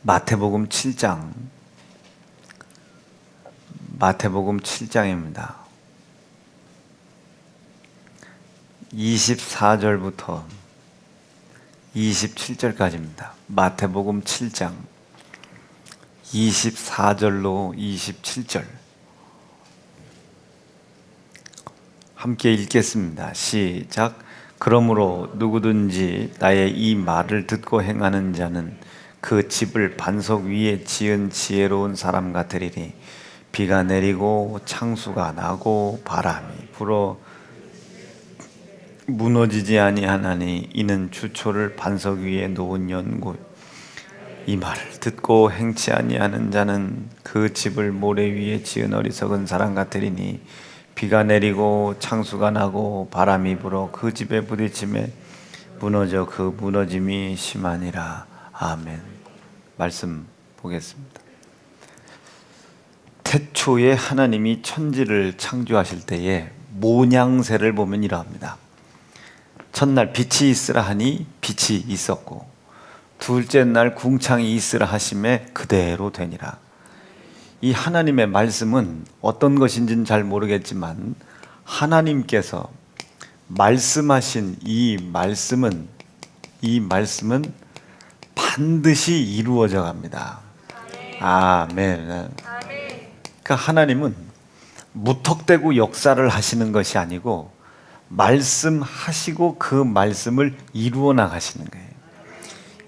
마태복음 7장, 마태복음 7장입니다. 24절부터 27절까지입니다. 마태복음 7장 24절로 27절 함께 읽겠습니다. 시작. 그러므로 누구든지 나의 이 말을 듣고 행하는 자는 그 집을 반석 위에 지은 지혜로운 사람 같으리니 비가 내리고 창수가 나고 바람이 불어 무너지지 아니하나니 이는 주초를 반석 위에 놓은 연고. 이 말을 듣고 행치 아니하는 자는 그 집을 모래 위에 지은 어리석은 사람 같으리니 비가 내리고 창수가 나고 바람이 불어 그 집에 부딪힘에 무너져 그 무너짐이 심하니라. 아멘. 말씀 보겠습니다. 태초에 하나님이 천지를 창조하실 때에 모양새를 보면 이러합니다. 첫날 빛이 있으라 하니 빛이 있었고 둘째 날 궁창이 있으라 하심에 그대로 되니라. 이 하나님의 말씀은 어떤 것인지는 잘 모르겠지만 하나님께서 말씀하신 이 말씀은 반드시 이루어져 갑니다. 아멘. 그러니까 하나님은 무턱대고 역사를 하시는 것이 아니고 말씀하시고 그 말씀을 이루어 나가시는 거예요.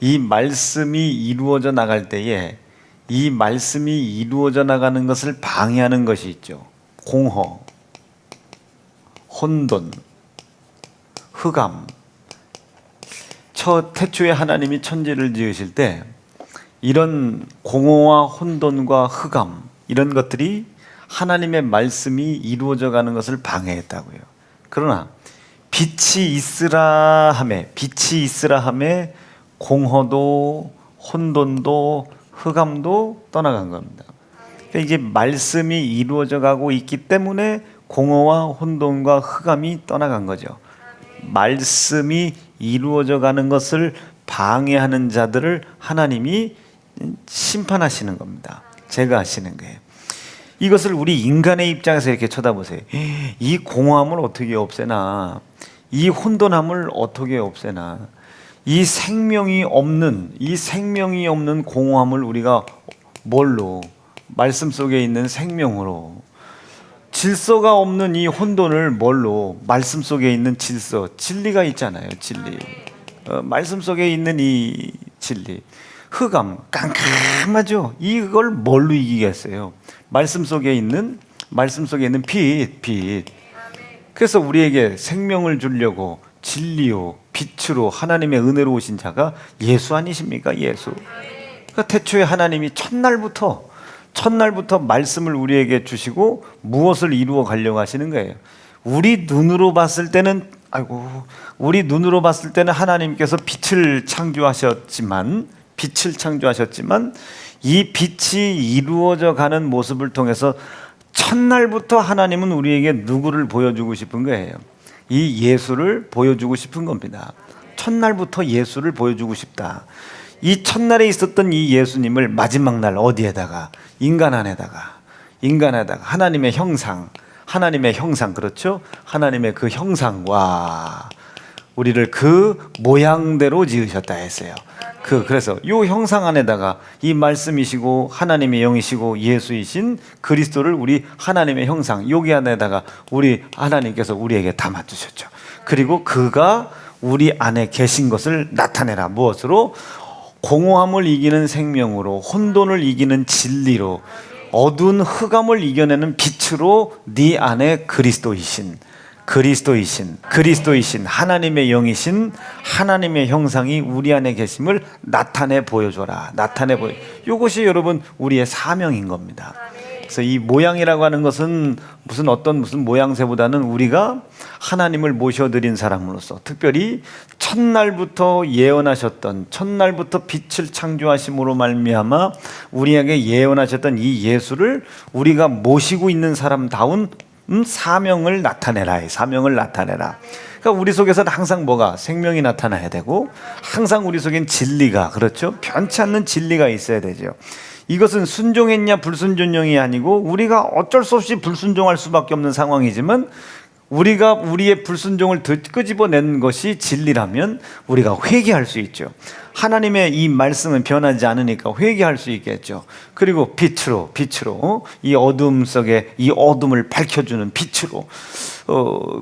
이 말씀이 이루어져 나갈 때에 이 말씀이 이루어져 나가는 것을 방해하는 것이 있죠. 공허, 혼돈, 흑암. 태초에 하나님이 천지를 지으실 때 이런 공허와 혼돈과 흑암 이런 것들이 하나님의 말씀이 이루어져 가는 것을 방해했다고요. 그러나 빛이 있으라 함에 공허도 혼돈도 흑암도 떠나간 겁니다. 그러니까 이게 말씀이 이루어져 가고 있기 때문에 공허와 혼돈과 흑암이 떠나간 거죠. 말씀이 이루어져 가는 것을 방해하는 자들을 하나님이 심판하시는 겁니다. 제거하시는 거예요. 이것을 우리 인간의 입장에서 이렇게 쳐다보세요. 이 공허함을 어떻게 없애나, 이 혼돈함을 어떻게 없애나, 이 생명이 없는 공허함을 우리가 뭘로? 말씀 속에 있는 생명으로. 질서가 없는 이 혼돈을 뭘로? 말씀 속에 있는 질서, 진리가 있잖아요. 진리. 말씀 속에 있는 이 진리. 흑암, 깜깜하죠. 이걸 뭘로 이기겠어요? 말씀 속에 있는 빛. 그래서 우리에게 생명을 주려고 진리요 빛으로 하나님의 은혜로 오신 자가 예수 아니십니까? 예수. 그러니까 태초에 하나님이 첫날부터 말씀을 우리에게 주시고 무엇을 이루어 가려고 하시는 거예요. 우리 눈으로 봤을 때는 하나님께서 빛을 창조하셨지만 이 빛이 이루어져 가는 모습을 통해서 첫날부터 하나님은 우리에게 누구를 보여주고 싶은 거예요? 이 예수를 보여주고 싶은 겁니다. 첫날부터 예수를 보여주고 싶다. 이 첫날에 있었던 이 예수님을 마지막 날 어디에다가? 인간 안에다가 하나님의 형상, 그렇죠? 하나님의 그 형상과 우리를 그 모양대로 지으셨다 했어요. 그래서 이 형상 안에다가 이 말씀이시고 하나님의 영이시고 예수이신 그리스도를 우리 하나님의 형상 여기 안에다가 우리 하나님께서 우리에게 담아주셨죠. 그리고 그가 우리 안에 계신 것을 나타내라. 무엇으로? 공허함을 이기는 생명으로, 혼돈을 이기는 진리로, 어두운 흑암을 이겨내는 빛으로 네 안에 그리스도이신 하나님의 영이신 하나님의 형상이 우리 안에 계심을 나타내 보여줘라. 이것이 여러분 우리의 사명인 겁니다. 그래서 이 모양이라고 하는 것은 무슨 모양새보다는 우리가 하나님을 모셔드린 사람으로서 특별히 첫날부터 예언하셨던 첫날부터 빛을 창조하심으로 말미암아 우리에게 예언하셨던 이 예수를 우리가 모시고 있는 사람다운 사명을 나타내라. 그러니까 우리 속에서는 항상 뭐가 생명이 나타나야 되고 항상 우리 속엔 진리가, 그렇죠? 변치 않는 진리가 있어야 되죠. 이것은 순종했냐 불순종이 아니고 우리가 어쩔 수 없이 불순종할 수밖에 없는 상황이지만 우리가 우리의 불순종을 끄집어낸 것이 진리라면 우리가 회개할 수 있죠. 하나님의 이 말씀은 변하지 않으니까 회개할 수 있겠죠. 그리고 빛으로 이 어둠 속에 이 어둠을 밝혀주는 빛으로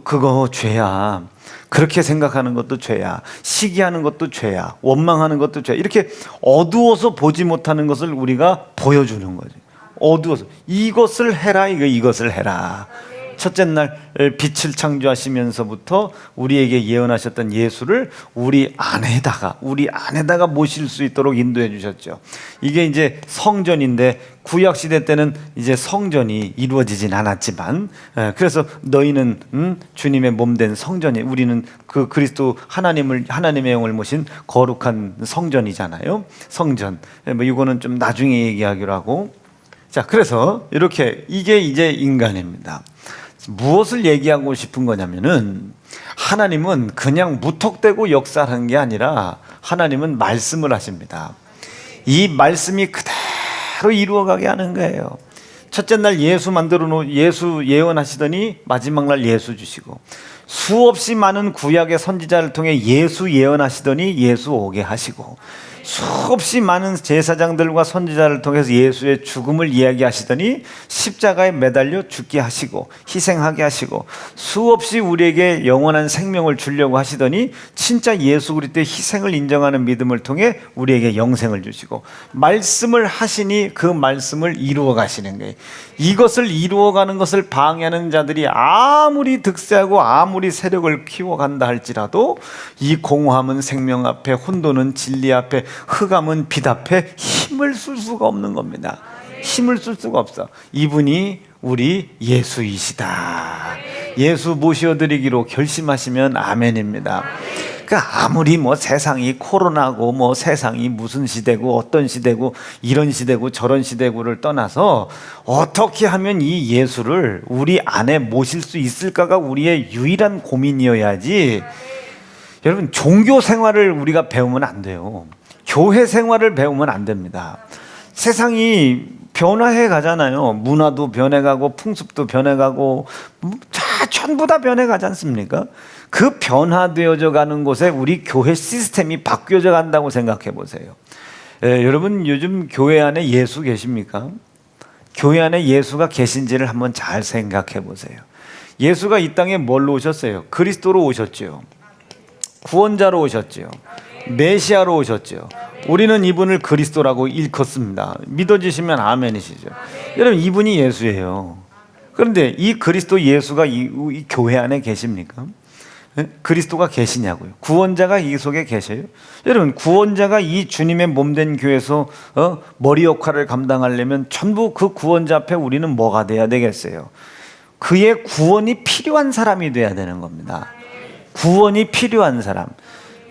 그거 죄야. 그렇게 생각하는 것도 죄야. 시기하는 것도 죄야. 원망하는 것도 죄야. 이렇게 어두워서 보지 못하는 것을 우리가 보여주는 거지. 어두워서 이것을 해라, 이것을 해라. 첫째 날 빛을 창조하시면서부터 우리에게 예언하셨던 예수를 우리 안에다가 모실 수 있도록 인도해 주셨죠. 이게 이제 성전인데 구약 시대 때는 이제 성전이 이루어지진 않았지만, 그래서 너희는 주님의 몸된 성전이, 우리는 그 그리스도 하나님의 영을 모신 거룩한 성전이잖아요. 성전. 뭐 이거는 좀 나중에 얘기하기로 하고. 자, 그래서 이렇게 이게 이제 인간입니다. 무엇을 얘기하고 싶은 거냐면은 하나님은 그냥 무턱대고 역사하는 게 아니라 하나님은 말씀을 하십니다. 이 말씀이 그대로 이루어가게 하는 거예요. 첫째 날 예수 예수 예언하시더니 마지막 날 예수 주시고, 수없이 많은 구약의 선지자를 통해 예수 예언하시더니 예수 오게 하시고, 수없이 많은 제사장들과 선지자를 통해서 예수의 죽음을 이야기하시더니 십자가에 매달려 죽게 하시고 희생하게 하시고, 수없이 우리에게 영원한 생명을 주려고 하시더니 진짜 예수 그리스도의 희생을 인정하는 믿음을 통해 우리에게 영생을 주시고, 말씀을 하시니 그 말씀을 이루어 가시는 거예요. 이것을 이루어가는 것을 방해하는 자들이 아무리 득세하고 아무리 세력을 키워간다 할지라도 이 공허함은 생명 앞에, 혼돈은 진리 앞에, 흑암은 빛 앞에 힘을 쓸 수가 없는 겁니다. 힘을 쓸 수가 없어. 이분이 우리 예수이시다. 예수 모셔드리기로 결심하시면 아멘입니다. 그러니까 아무리 뭐 세상이 코로나고 뭐 세상이 무슨 시대고 어떤 시대고 이런 시대고 저런 시대고를 떠나서 어떻게 하면 이 예수를 우리 안에 모실 수 있을까가 우리의 유일한 고민이어야지. 여러분, 종교 생활을 우리가 배우면 안 돼요. 교회 생활을 배우면 안 됩니다. 세상이 변화해 가잖아요. 문화도 변해가고 풍습도 변해가고 전부 다 변해가지 않습니까? 그 변화되어져 가는 곳에 우리 교회 시스템이 바뀌어져 간다고 생각해 보세요. 여러분, 요즘 교회 안에 예수 계십니까? 교회 안에 예수가 계신지를 한번 잘 생각해 보세요. 예수가 이 땅에 뭘로 오셨어요? 그리스도로 오셨죠. 구원자로 오셨죠. 메시아로 오셨죠. 우리는 이분을 그리스도라고 일컫습니다. 믿어지시면 아멘이시죠. 여러분, 이분이 예수예요. 그런데 이 그리스도 예수가 이 교회 안에 계십니까? 그리스도가 계시냐고요. 구원자가 이 속에 계셔요. 여러분, 구원자가 이 주님의 몸된 교회에서 머리 역할을 감당하려면 전부 그 구원자 앞에 우리는 뭐가 돼야 되겠어요? 그의 구원이 필요한 사람이 돼야 되는 겁니다. 구원이 필요한 사람.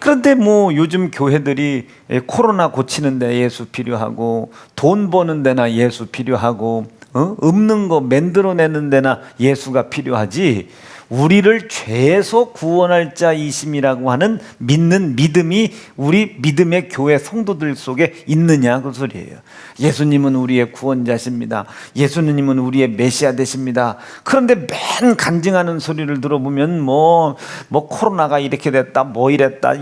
그런데 뭐 요즘 교회들이 코로나 고치는 데 예수 필요하고, 돈 버는 데나 예수 필요하고, 없는 거 만들어내는 데나 예수가 필요하지, 우리를 죄에서 구원할 자이심이라고 하는 믿는 믿음이 우리 믿음의 교회 성도들 속에 있느냐, 그 소리예요. 예수님은 우리의 구원자십니다. 예수님은 우리의 메시아 되십니다. 그런데 맨 간증하는 소리를 들어보면 뭐 코로나가 이렇게 됐다, 뭐 이랬다.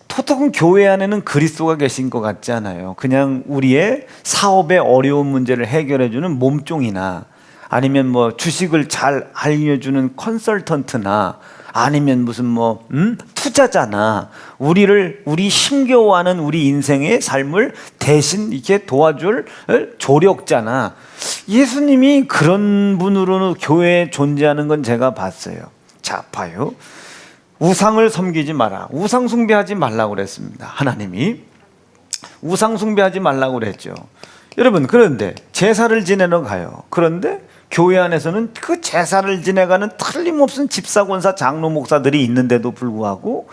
보통 교회 안에는 그리스도가 계신 것 같지 않아요. 그냥 우리의 사업의 어려운 문제를 해결해주는 몸종이나, 아니면 뭐 주식을 잘 알려주는 컨설턴트나, 아니면 무슨 투자자나, 우리 힘겨워하는 우리 인생의 삶을 대신 이렇게 도와줄 조력자나, 예수님이 그런 분으로 교회에 존재하는 건 제가 봤어요. 자, 봐요. 우상을 섬기지 마라. 우상 숭배하지 말라고 그랬습니다. 하나님이 우상 숭배하지 말라고 그랬죠. 여러분, 그런데 제사를 지내러 가요. 그런데 교회 안에서는 그 제사를 지내가는 틀림없은 집사, 권사, 장로, 목사들이 있는데도 불구하고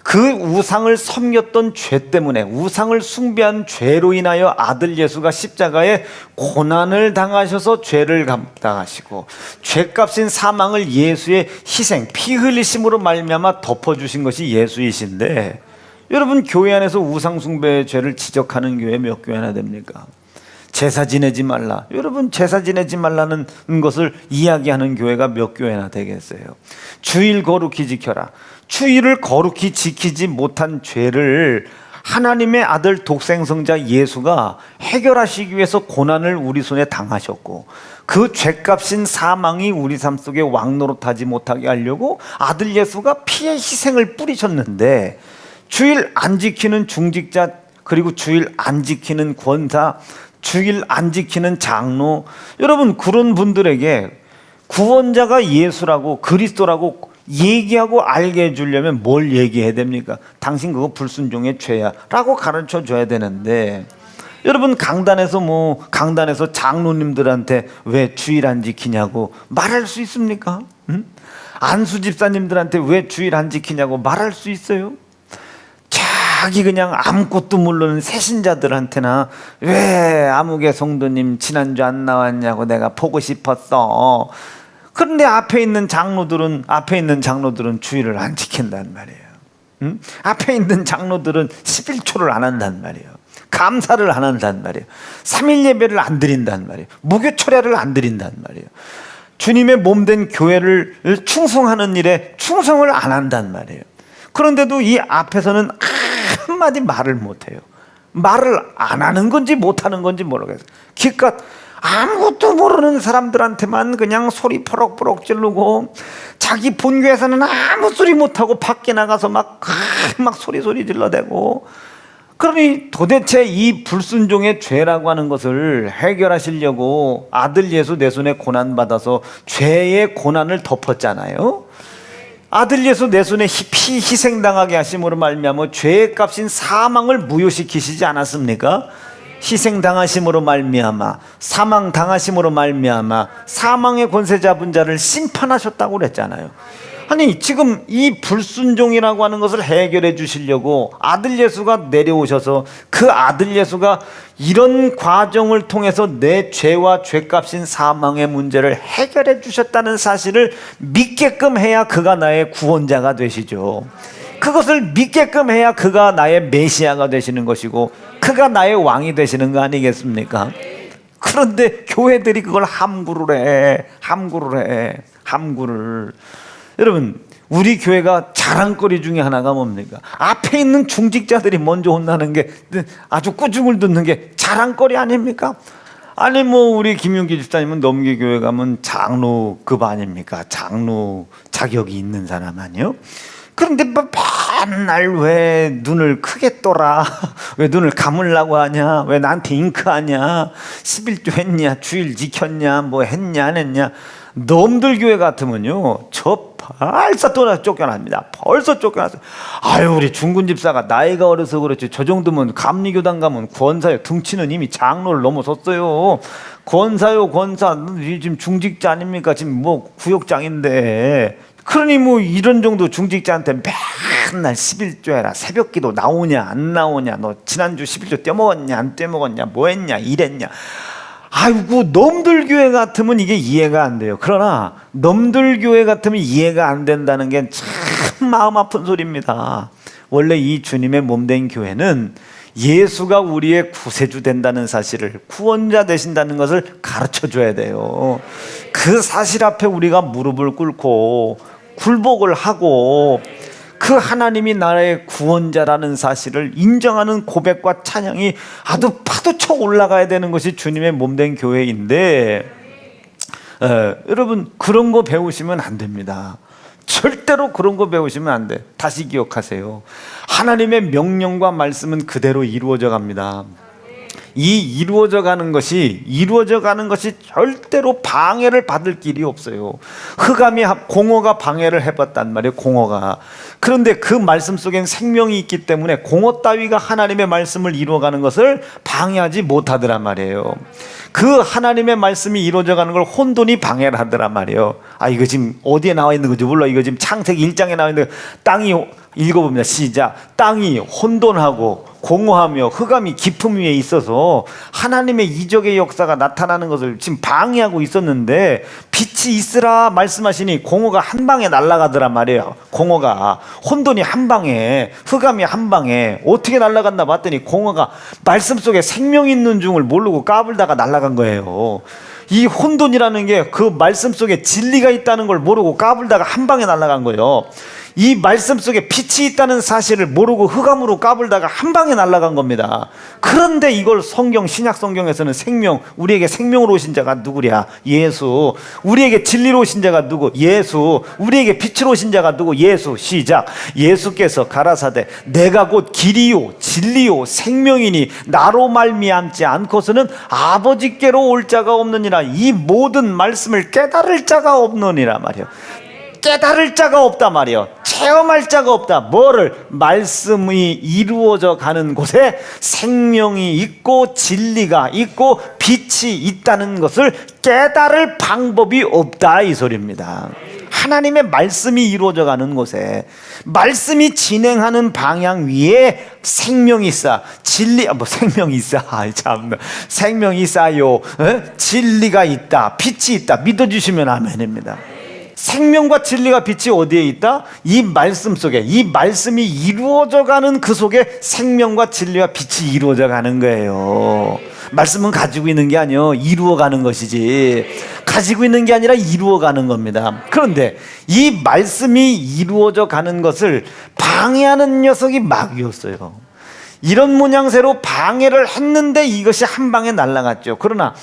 그 우상을 섬겼던 죄 때문에, 우상을 숭배한 죄로 인하여 아들 예수가 십자가에 고난을 당하셔서 죄를 감당하시고 죄값인 사망을 예수의 희생, 피 흘리심으로 말미암아 덮어주신 것이 예수이신데, 여러분 교회 안에서 우상 숭배의 죄를 지적하는 교회 몇 교회나 됩니까? 제사 지내지 말라. 여러분 제사 지내지 말라는 것을 이야기하는 교회가 몇 교회나 되겠어요? 주일 거룩히 지켜라. 주일을 거룩히 지키지 못한 죄를 하나님의 아들 독생성자 예수가 해결하시기 위해서 고난을 우리 손에 당하셨고, 그 죄값인 사망이 우리 삶 속에 왕노릇하지 못하게 하려고 아들 예수가 피의 희생을 뿌리셨는데, 주일 안 지키는 중직자, 그리고 주일 안 지키는 권사, 주일 안 지키는 장로, 여러분 그런 분들에게 구원자가 예수라고 그리스도라고 얘기하고 알게 해주려면 뭘 얘기해야 됩니까? 당신 그거 불순종의 죄야 라고 가르쳐 줘야 되는데, 여러분 강단에서 장로님들한테 왜 주일 안 지키냐고 말할 수 있습니까? 응? 안수 집사님들한테 왜 주일 안 지키냐고 말할 수 있어요? 자기 그냥 아무것도 모르는 새신자들한테나 왜 아무개 성도님 지난주 안 나왔냐고 내가 보고 싶었어. 그런데 앞에 있는 장로들은 주일을 안 지킨단 말이에요. 응? 앞에 있는 장로들은 11초를 안 한단 말이에요. 감사를 안 한단 말이에요. 3일 예배를 안 드린단 말이에요. 무교 철야를 안 드린단 말이에요. 주님의 몸된 교회를 충성하는 일에 충성을 안 한단 말이에요. 그런데도 이 앞에서는 한마디 말을 못해요. 말을 안 하는 건지 못하는 건지 모르겠어요. 기껏 아무것도 모르는 사람들한테만 그냥 소리 퍼럭퍼럭 지르고, 자기 본교에서는 아무 소리 못하고 밖에 나가서 막 소리 질러대고, 그러니 도대체 이 불순종의 죄라고 하는 것을 해결하시려고 아들 예수 내 손에 고난받아서 죄의 고난을 덮었잖아요. 아들 예수 내 손에 피 희생당하게 하심으로 말미암아 죄의 값인 사망을 무효시키시지 않았습니까? 희생당하심으로 말미암아, 사망당하심으로 말미암아 사망의 권세 잡은 자를 심판하셨다고 그랬잖아요. 아니 지금 이 불순종이라고 하는 것을 해결해 주시려고 아들 예수가 내려오셔서, 그 아들 예수가 이런 과정을 통해서 내 죄와 죄값인 사망의 문제를 해결해 주셨다는 사실을 믿게끔 해야 그가 나의 구원자가 되시죠. 그것을 믿게끔 해야 그가 나의 메시아가 되시는 것이고 그가 나의 왕이 되시는 거 아니겠습니까? 그런데 교회들이 그걸 함구를 해. 여러분 우리 교회가 자랑거리 중에 하나가 뭡니까? 앞에 있는 중직자들이 먼저 혼나는 게, 아주 꾸중을 듣는 게 자랑거리 아닙니까? 아니 우리 김용기 집사님은 넘기교회 가면 장로급 아닙니까? 장로 자격이 있는 사람 아니요? 그런데 맨날 왜 눈을 크게 떠라? 왜 눈을 감으려고 하냐? 왜 나한테 잉크하냐? 11조 했냐? 주일 지켰냐? 뭐 했냐 안 했냐? 놈들 교회 같으면요 저 벌써 또 쫓겨납니다. 벌써 쫓겨났어요. 아유 우리 중군 집사가 나이가 어려서 그렇지, 저 정도면 감리교단 가면 권사요. 등치는 이미 장로를 넘어섰어요. 권사 지금 중직자 아닙니까? 지금 구역장인데. 그러니 이런 정도 중직자한테 맨날 11조 해라, 새벽기도 나오냐 안 나오냐, 너 지난주 11조 떼먹었냐 안 떼먹었냐, 뭐 했냐 이랬냐. 아이고 놈들 교회 같으면 이게 이해가 안 돼요. 그러나 놈들 교회 같으면 이해가 안 된다는 게 참 마음 아픈 소리입니다. 원래 이 주님의 몸된 교회는 예수가 우리의 구세주 된다는 사실을, 구원자 되신다는 것을 가르쳐 줘야 돼요. 그 사실 앞에 우리가 무릎을 꿇고 굴복을 하고 그 하나님이 나의 구원자라는 사실을 인정하는 고백과 찬양이 아주 파도쳐 올라가야 되는 것이 주님의 몸된 교회인데, 여러분 그런 거 배우시면 안 됩니다. 절대로 그런 거 배우시면 안 돼. 다시 기억하세요. 하나님의 명령과 말씀은 그대로 이루어져 갑니다. 이 이루어져 가는 것이 절대로 방해를 받을 길이 없어요. 공허가 방해를 해봤단 말이에요. 공허가. 그런데 그 말씀 속엔 생명이 있기 때문에 공허 따위가 하나님의 말씀을 이루어가는 것을 방해하지 못하더란 말이에요. 그 하나님의 말씀이 이루어져 가는 걸 혼돈이 방해를 하더란 말이에요. 이거 지금 어디에 나와 있는 건지 몰라. 이거 지금 창세기 1장에 나와 있는 땅이 읽어봅니다. 시작. 땅이 혼돈하고 공허하며 흑암이 깊음 위에 있어서 하나님의 이적의 역사가 나타나는 것을 지금 방해하고 있었는데 빛이 있으라 말씀하시니 공허가 한 방에 날아가더란 말이에요. 공허가, 혼돈이 한 방에, 흑암이 한 방에 어떻게 날아갔나 봤더니 공허가 말씀 속에 생명 있는 중을 모르고 까불다가 날아간 거예요. 이 혼돈이라는 게 그 말씀 속에 진리가 있다는 걸 모르고 까불다가 한 방에 날아간 거예요. 이 말씀 속에 빛이 있다는 사실을 모르고 흑암으로 까불다가 한 방에 날아간 겁니다. 그런데 이걸 신약 성경에서는 생명, 우리에게 생명으로 오신 자가 누구랴? 예수. 우리에게 진리로 오신 자가 누구? 예수. 우리에게 빛으로 오신 자가 누구? 예수. 시작. 예수께서 가라사대 내가 곧 길이요 진리요 생명이니 나로 말미암지 않고서는 아버지께로 올 자가 없느니라. 이 모든 말씀을 깨달을 자가 없느니라 말이요. 깨달을 자가 없다 말이요. 체험할 자가 없다. 뭐를? 말씀이 이루어져 가는 곳에 생명이 있고 진리가 있고 빛이 있다는 것을 깨달을 방법이 없다 이 소리입니다. 하나님의 말씀이 이루어져 가는 곳에, 말씀이 진행하는 방향 위에 생명이 있어. 생명이 있어. 참, 생명이 있어요. 진리가 있다. 빛이 있다. 믿어주시면 아멘입니다. 생명과 진리가 빛이 어디에 있다? 이 말씀 속에. 이 말씀이 이루어져 가는 그 속에 생명과 진리와 빛이 이루어져 가는 거예요. 말씀은 가지고 있는 게 아니요, 이루어 가는 것이지. 가지고 있는 게 아니라 이루어 가는 겁니다. 그런데 이 말씀이 이루어져 가는 것을 방해하는 녀석이 마귀였어요. 이런 모양새로 방해를 했는데 이것이 한 방에 날아갔죠. 그러나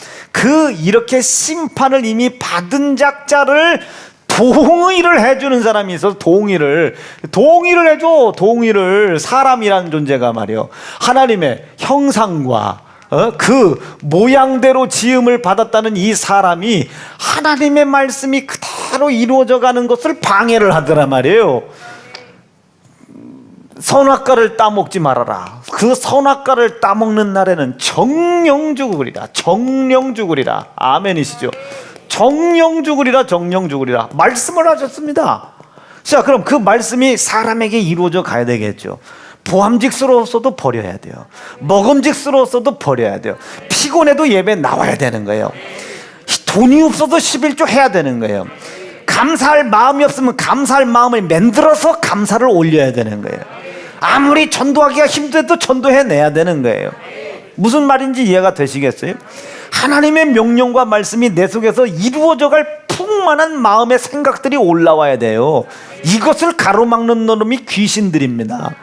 이렇게 심판을 이미 받은 작자를 동의를 해주는 사람이 있어서 동의를 해줘. 동의를. 사람이라는 존재가 말이요, 하나님의 형상과 그 모양대로 지음을 받았다는 이 사람이 하나님의 말씀이 그대로 이루어져 가는 것을 방해를 하더라 말이에요. 선악과를 따먹지 말아라. 그 선악과를 따먹는 날에는 정령 죽으리라. 정령 죽으리라. 아멘이시죠? 정령 죽으리라. 말씀을 하셨습니다. 자, 그럼 그 말씀이 사람에게 이루어져 가야 되겠죠. 보암직스러웠어도 버려야 돼요. 먹음직스러웠어도 버려야 돼요. 피곤해도 예배 나와야 되는 거예요. 돈이 없어도 11조 해야 되는 거예요. 감사할 마음이 없으면 감사할 마음을 만들어서 감사를 올려야 되는 거예요. 아무리 전도하기가 힘들어도 전도해내야 되는 거예요. 무슨 말인지 이해가 되시겠어요? 하나님의 명령과 말씀이 내 속에서 이루어져 갈 풍만한 마음의 생각들이 올라와야 돼요. 이것을 가로막는 놈이 귀신들입니다.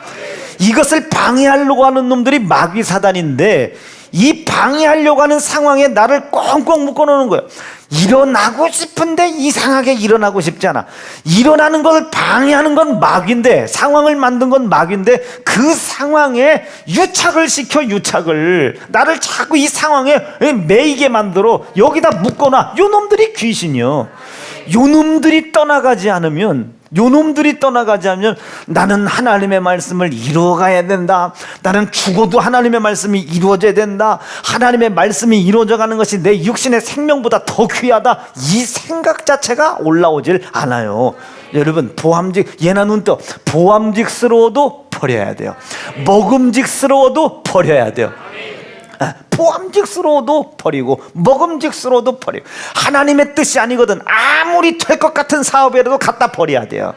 이것을 방해하려고 하는 놈들이 마귀 사단인데, 이 방해하려고 하는 상황에 나를 꽁꽁 묶어놓는 거예요. 일어나고 싶은데 이상하게 일어나고 싶지 않아. 일어나는 것을 방해하는 건 마귀인데, 상황을 만든 건 마귀인데, 그 상황에 유착을 시켜. 나를 자꾸 이 상황에 매이게 만들어 여기다 묶어놔. 요 놈들이 귀신이요. 요 놈들이 떠나가지 않으면 나는 하나님의 말씀을 이루어가야 된다. 나는 죽어도 하나님의 말씀이 이루어져야 된다. 하나님의 말씀이 이루어져가는 것이 내 육신의 생명보다 더 귀하다. 이 생각 자체가 올라오질 않아요. 여러분, 예나 눈떠 보암직스러워도 버려야 돼요. 먹음직스러워도 버려야 돼요. 보암직스러워도 버리고 먹음직스러워도 버리고, 하나님의 뜻이 아니거든 아무리 될 것 같은 사업이라도 갖다 버려야 돼요.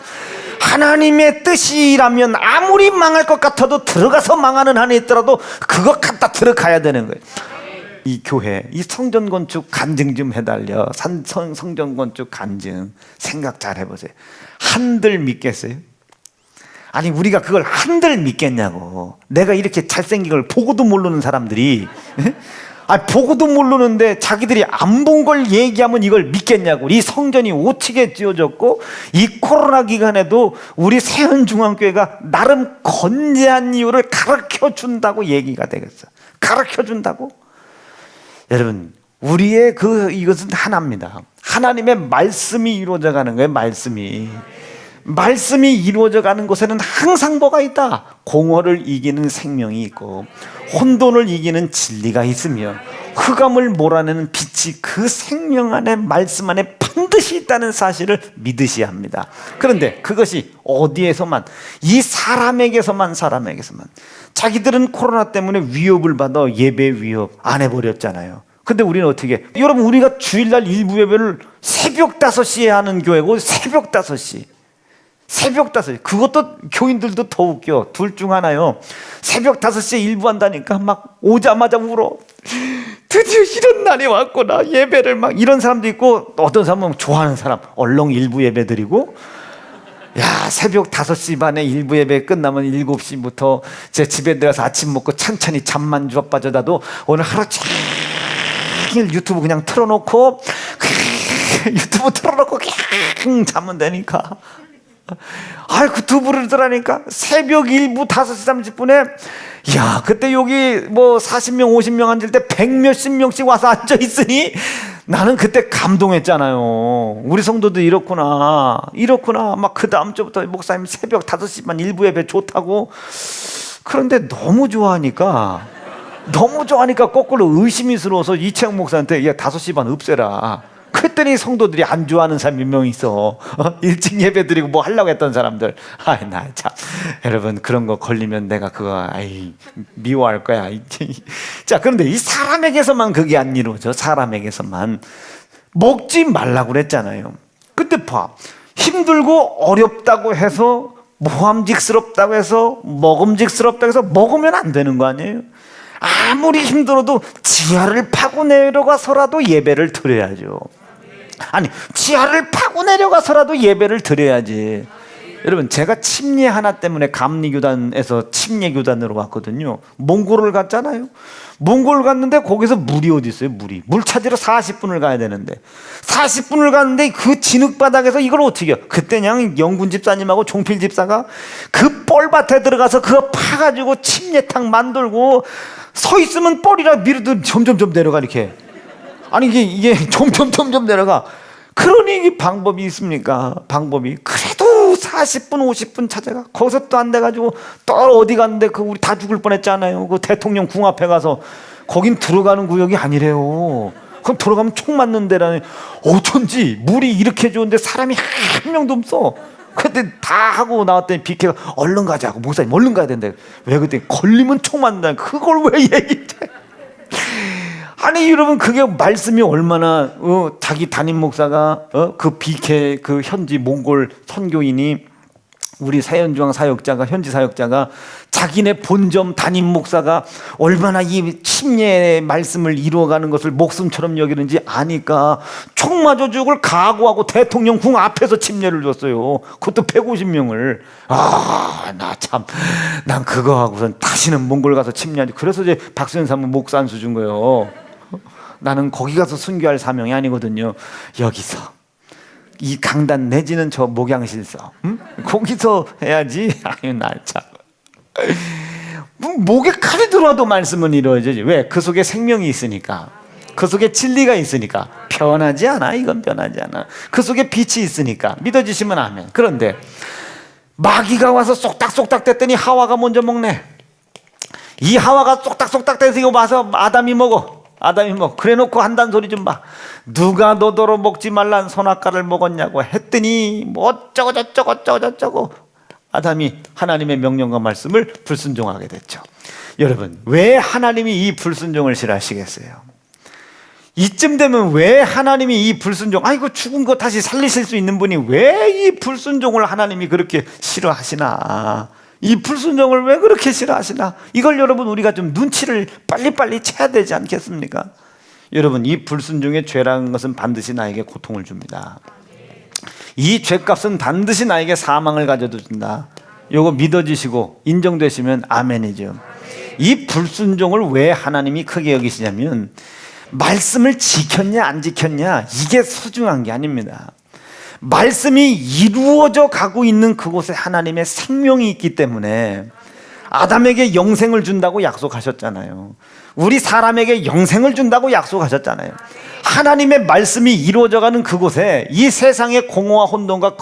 하나님의 뜻이라면 아무리 망할 것 같아도 들어가서 망하는 한이 있더라도 그거 갖다 들어가야 되는 거예요. 이 교회, 이 성전 건축 간증 좀 해달려. 성전 건축 간증 생각 잘 해보세요. 한들 믿겠어요? 아니, 우리가 그걸 한들 믿겠냐고. 내가 이렇게 잘생긴 걸 보고도 모르는 사람들이, 보고도 모르는데 자기들이 안 본 걸 얘기하면 이걸 믿겠냐고. 이 성전이 오치게 지어졌고, 이 코로나 기간에도 우리 세현중앙교회가 나름 건재한 이유를 가르쳐준다고 얘기가 되겠어. 가르쳐준다고? 여러분, 우리의 이것은 하나입니다. 하나님의 말씀이 이루어져 가는 거예요. 말씀이 이루어져 가는 곳에는 항상 뭐가 있다? 공허를 이기는 생명이 있고, 혼돈을 이기는 진리가 있으며, 흑암을 몰아내는 빛이 그 생명 안에, 말씀 안에 반드시 반드시 있다는 사실을 믿으셔야 합니다. 그런데 그것이 어디에서만, 이 사람에게서만 자기들은 코로나 때문에 위협을 받아 예배 위협 안 해버렸잖아요. 근데 우리는 어떻게 해? 여러분, 우리가 주일날 일부 예배를 새벽 5시에 하는 교회고, 새벽 5시 그것도 교인들도 더 웃겨. 둘 중 하나요. 새벽 5시에 일부 한다니까 막 오자마자 울어. 드디어 이런 날이 왔구나. 예배를 막, 이런 사람도 있고, 어떤 사람은 좋아하는 사람 얼렁 일부 예배 드리고, 야, 새벽 5시 반에 일부 예배 끝나면 7시부터 제 집에 들어가서 아침 먹고 천천히 잠만 쥐어빠져 자도 오늘 하루 종일 유튜브 그냥 틀어놓고 그냥 자면 되니까. 그 두부를 들으니까 새벽 일부 5시 30분에, 야, 그때 여기 뭐 40명 50명 앉을 때 100몇십 명씩 와서 앉아 있으니 나는 그때 감동했잖아요. 우리 성도들 이렇구나. 막 그 다음 주부터 목사님 새벽 5시만 일부 예배 좋다고. 그런데 너무 좋아하니까 거꾸로 의심스러워서 이채영 목사한테, 야, 5시 반 없애라. 그랬더니 성도들이 안 좋아하는 사람이 몇 명 있어. 일찍 예배 드리고 뭐 하려고 했던 사람들. 나 참, 여러분, 그런 거 걸리면 내가 그거 미워할 거야. 자, 그런데 이 사람에게서만 그게 안 이루어져. 사람에게서만. 먹지 말라고 그랬잖아요. 근데 봐, 힘들고 어렵다고 해서, 모함직스럽다고 해서, 먹음직스럽다고 해서 먹으면 안 되는 거 아니에요? 아무리 힘들어도 지하를 파고 내려가서라도 예배를 드려야죠. 아니, 지하를 파고 내려가서라도 예배를 드려야지. 여러분, 제가 침례 하나 때문에 감리교단에서 침례교단으로 왔거든요. 몽골을 갔잖아요. 몽골 갔는데 거기서 물이 어디 있어요? 물 찾으러 40분을 가야 되는데, 40분을 갔는데 그 진흙바닥에서 이걸 어떻게 해요? 그때 그냥 영군 집사님하고 종필 집사가 그 뻘밭에 들어가서 그거 파가지고 침례탕 만들고, 서 있으면 뻘이라 밀어도 점점 내려가. 이렇게. 아니, 이게 점점 내려가. 그러니 이게 방법이 있습니까? 방법이. 그래도 40분 50분 찾아가. 거기서 또 안 돼가지고 또 어디 갔는데 우리 다 죽을 뻔했잖아요. 그 대통령 궁 앞에 가서. 거긴 들어가는 구역이 아니래요. 그럼 들어가면 총 맞는 데라니. 어쩐지 물이 이렇게 좋은데 사람이 한 명도 없어. 그때 다 하고 나왔더니 비케가 얼른 가자고. 목사님 얼른 가야 된대. 왜? 그때 걸리면 총 맞는다. 그걸 왜 얘기해? 아니, 여러분, 그게 말씀이 얼마나 자기 담임 목사가 그 비케 그 현지 몽골 선교인이, 우리 사연중앙 사역자가, 현지 사역자가, 자기네 본점 담임 목사가 얼마나 이 침례의 말씀을 이루어가는 것을 목숨처럼 여기는지 아니까 총 맞아 죽을 각오하고 대통령 궁 앞에서 침례를 줬어요. 그것도 150명을. 난 그거 하고선 다시는 몽골 가서 침례하지. 그래서 이제 박수현 사모 목사 안수 준 거예요. 나는 거기 가서 순교할 사명이 아니거든요. 여기서 이 강단 내지는 저 목양실서, 거기서 해야지. 날 참. 목에 칼이 들어와도 말씀은 이루어지지. 왜? 그 속에 생명이 있으니까. 그 속에 진리가 있으니까. 변하지 않아. 이건 변하지 않아. 그 속에 빛이 있으니까. 믿어지시면 아멘. 그런데 마귀가 와서 쏙닥쏙닥 됐더니 하와가 먼저 먹네. 이 하와가 쏙닥쏙닥 돼서 이거 와서 아담이 먹어. 그래 놓고 한단 소리 좀 봐. 누가 너더러 먹지 말란 선악과를 먹었냐고 했더니 뭐 어쩌고 아담이 하나님의 명령과 말씀을 불순종하게 됐죠. 여러분, 왜 하나님이 이 불순종을 싫어하시겠어요? 이쯤 되면 왜 하나님이 이 불순종, 이거 죽은 거 다시 살리실 수 있는 분이 왜 이 불순종을 하나님이 그렇게 싫어하시나? 이 불순종을 왜 그렇게 싫어하시나? 이걸 여러분, 우리가 좀 눈치를 빨리빨리 채야 되지 않겠습니까? 여러분, 이 불순종의 죄라는 것은 반드시 나에게 고통을 줍니다. 이 죄값은 반드시 나에게 사망을 가져다 준다. 이거 믿어지시고 인정되시면 아멘이죠. 이 불순종을 왜 하나님이 크게 여기시냐면, 말씀을 지켰냐 안 지켰냐 이게 소중한 게 아닙니다. 말씀이 이루어져 가고 있는 그곳에 하나님의 생명이 있기 때문에 아담에게 영생을 준다고 약속하셨잖아요. 우리 사람에게 영생을 준다고 약속하셨잖아요. 하나님의 말씀이 이루어져가는 그곳에 이 세상의 공허와 혼돈과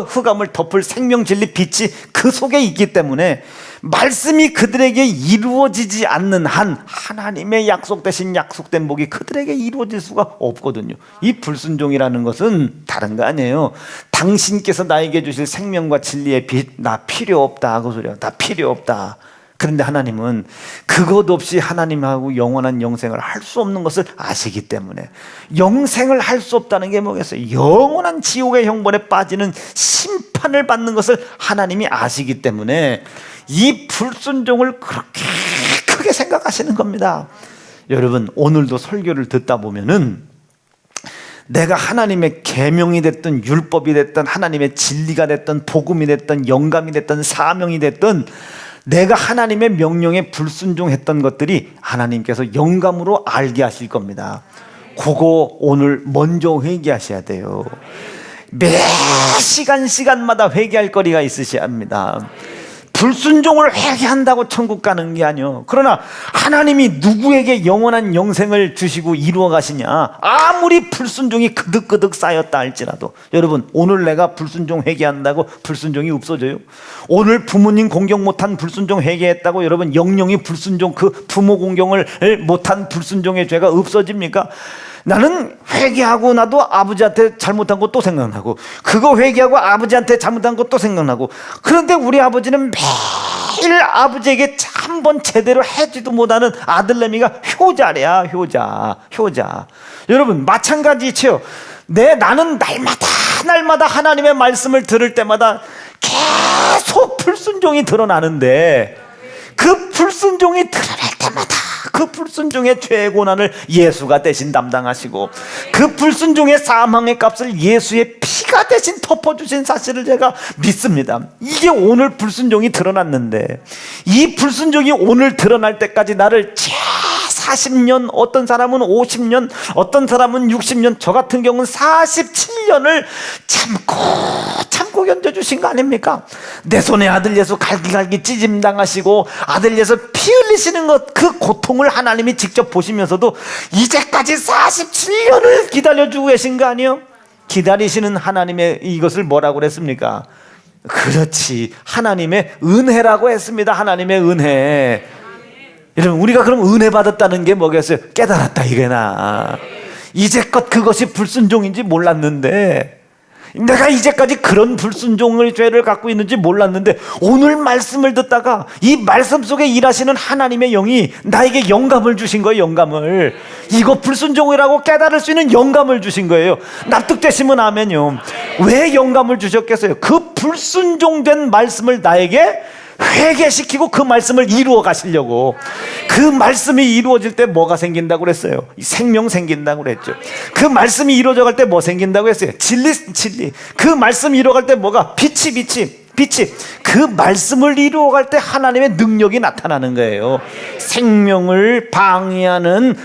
흑암을 덮을 생명 진리 빛이 그 속에 있기 때문에 말씀이 그들에게 이루어지지 않는 한 하나님의 약속되신 약속된 복이 그들에게 이루어질 수가 없거든요. 이 불순종이라는 것은 다른 거 아니에요. 당신께서 나에게 주실 생명과 진리의 빛, 나 필요 없다 그 소리야. 나 필요 없다. 그런데 하나님은 그것 없이 하나님하고 영원한 영생을 할 수 없는 것을 아시기 때문에, 영생을 할 수 없다는 게 뭐겠어요? 영원한 지옥의 형벌에 빠지는 심판을 받는 것을 하나님이 아시기 때문에 이 불순종을 그렇게 크게 생각하시는 겁니다. 여러분, 오늘도 설교를 듣다 보면은 내가 하나님의 계명이 됐든 율법이 됐든 하나님의 진리가 됐든 복음이 됐든 영감이 됐든 사명이 됐든 내가 하나님의 명령에 불순종했던 것들이 하나님께서 영감으로 알게 하실 겁니다. 그거 오늘 먼저 회개하셔야 돼요. 매 시간마다 회개할 거리가 있으셔야 합니다. 불순종을 회개한다고 천국 가는 게 아니요. 그러나 하나님이 누구에게 영원한 영생을 주시고 이루어 가시냐, 아무리 불순종이 그득그득 쌓였다 할지라도, 여러분, 오늘 내가 불순종 회개한다고 불순종이 없어져요? 오늘 부모님 공경 못한 불순종 회개했다고 여러분 영영이 불순종, 그 부모 공경을 못한 불순종의 죄가 없어집니까? 나는 회개하고 나도 아버지한테 잘못한 거 또 생각나고, 그거 회개하고 아버지한테 잘못한 거 또 생각나고. 그런데 우리 아버지는 매일 아버지에게 한 번 제대로 해지도 못하는 아들내미가 효자래야. 효자. 여러분, 마찬가지죠. 나는 날마다 하나님의 말씀을 들을 때마다 계속 불순종이 드러나는데, 그 불순종이 드러날 때마다 그 불순종의 죄의 고난을 예수가 대신 담당하시고, 그 불순종의 사망의 값을 예수의 피가 대신 덮어주신 사실을 제가 믿습니다. 이게 오늘 불순종이 드러났는데, 이 불순종이 오늘 드러날 때까지 나를 40년, 어떤 사람은 50년, 어떤 사람은 60년, 저 같은 경우는 47년을 참고 견뎌주신 거 아닙니까? 내 손에 아들 예수 갈기갈기 찢임 당하시고 아들 예수 피 흘리시는 것, 그 고통을 하나님이 직접 보시면서도 이제까지 47년을 기다려주고 계신 거 아니에요? 기다리시는 하나님의 이것을 뭐라고 그랬습니까? 그렇지, 하나님의 은혜라고 했습니다. 하나님의 은혜. 여러분, 우리가 그럼 은혜 받았다는 게 뭐겠어요? 깨달았다 이게나. 이제껏 그것이 불순종인지 몰랐는데, 내가 이제까지 그런 불순종의 죄를 갖고 있는지 몰랐는데, 오늘 말씀을 듣다가 이 말씀 속에 일하시는 하나님의 영이 나에게 영감을 주신 거예요. 영감을. 이거 불순종이라고 깨달을 수 있는 영감을 주신 거예요. 납득되시면 아멘요. 왜 영감을 주셨겠어요? 그 불순종된 말씀을 나에게 회개시키고 그 말씀을 이루어 가시려고. 그 말씀이 이루어질 때 뭐가 생긴다고 그랬어요? 생명 생긴다고 그랬죠. 그 말씀이 이루어져 갈 때 뭐 생긴다고 했어요? 진리. 그 말씀이 이루어갈 때 뭐가? 빛이. 그 말씀을 이루어갈 때 하나님의 능력이 나타나는 거예요. 생명을 방해하는